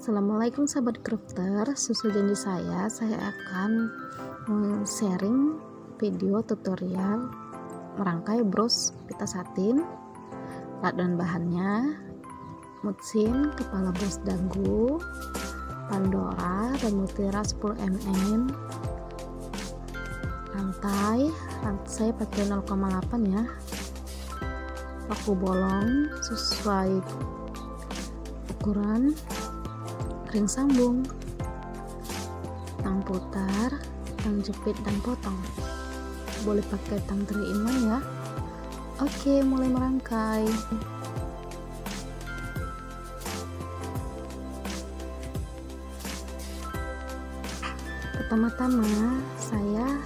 Assalamualaikum sahabat crafter. Sesuai janji saya akan sharing video tutorial merangkai bros pita satin. Alat dan bahannya: mutsin, kepala bros dagu, Pandora dan mutiara 10 mm, rantai saya pakai 0,8 ya, paku bolong sesuai ukuran, ring sambung, tang putar, tang jepit dan potong. Boleh pakai tang 3-in-1 ya. Oke, mulai merangkai. Pertama-tama saya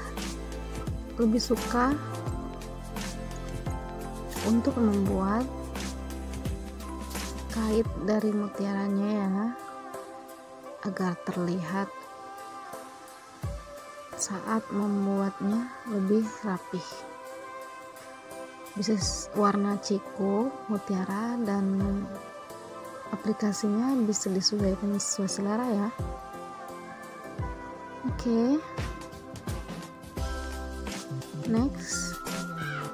lebih suka untuk membuat kait dari mutiaranya ya, agar terlihat saat membuatnya lebih rapih. Bisa warna ciko mutiara dan aplikasinya bisa disesuaikan sesuai selera ya. Oke. Next,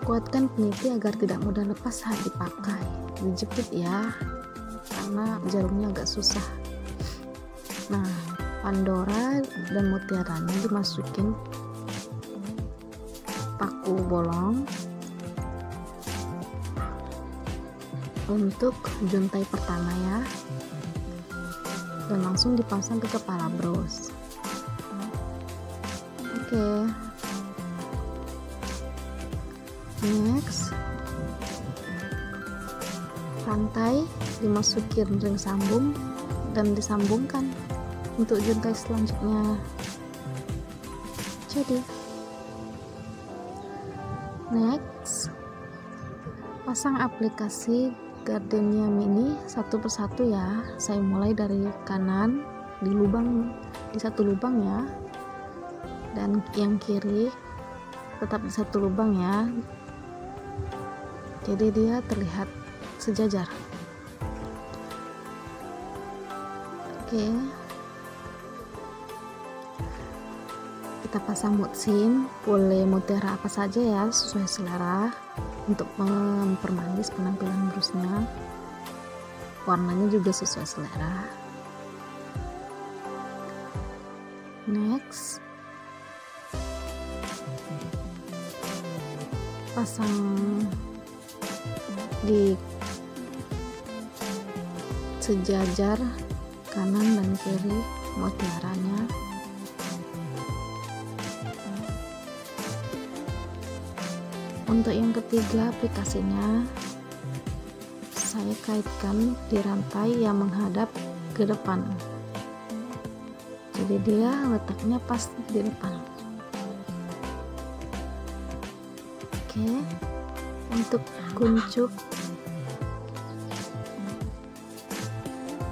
kuatkan peniti agar tidak mudah lepas saat dipakai. Dijepit ya, karena jarumnya agak susah. Nah, Pandora dan mutiaranya dimasukin paku bolong untuk juntai pertama ya, dan langsung dipasang ke kepala bros. Oke. Next, rantai dimasukin ring sambung dan disambungkan untuk juntai selanjutnya. Jadi next, pasang aplikasi Gardenia Mini satu persatu ya. Saya mulai dari kanan di satu lubang ya, dan yang kiri tetap di satu lubang ya, jadi dia terlihat sejajar. Oke, kita pasang mutsin, boleh mutiara apa saja ya, sesuai selera, untuk mempermanis penampilan brosnya. Warnanya juga sesuai selera. Next, pasang di sejajar kanan dan kiri mutiaranya. Untuk yang ketiga, aplikasinya saya kaitkan di rantai yang menghadap ke depan, jadi dia letaknya pas di depan. Oke, untuk kuncup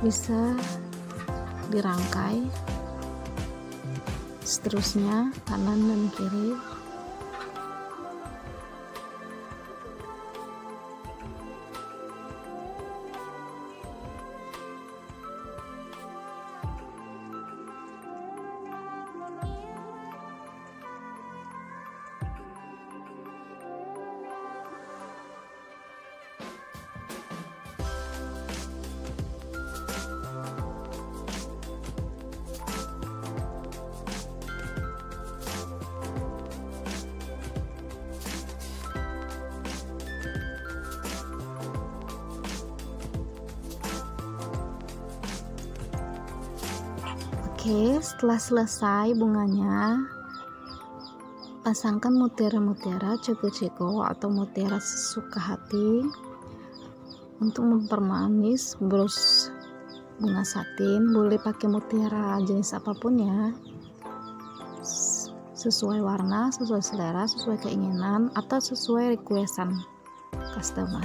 bisa dirangkai seterusnya kanan dan kiri. Oke, setelah selesai bunganya, pasangkan mutiara-mutiara ceko-ceko atau mutiara sesuka hati untuk mempermanis bros bunga satin. Boleh pakai mutiara jenis apapun ya, sesuai warna, sesuai selera, sesuai keinginan, atau sesuai requestan customer.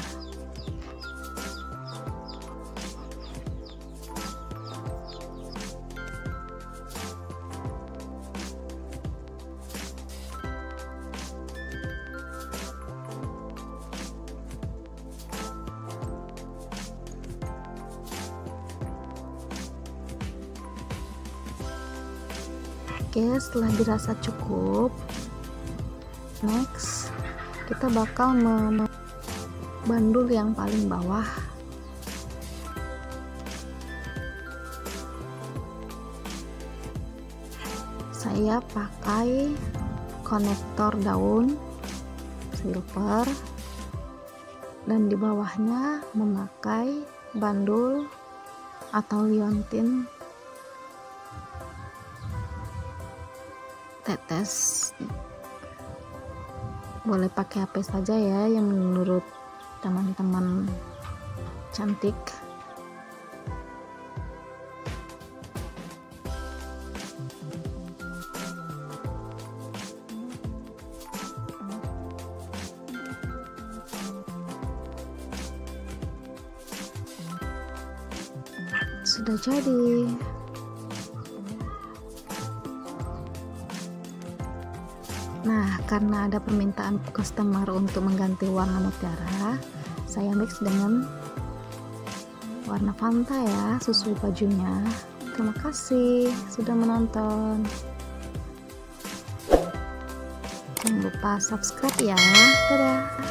Oke, setelah dirasa cukup, next kita bakal bandul yang paling bawah. Saya pakai konektor daun silver dan di bawahnya memakai bandul atau liontin tetes. Boleh pakai HP saja ya yang menurut teman-teman cantik. Sudah jadi. Nah, karena ada permintaan customer untuk mengganti warna mutiara, saya mix dengan warna Fanta ya, sesuai bajunya. Terima kasih sudah menonton. Jangan lupa subscribe ya. Dadah.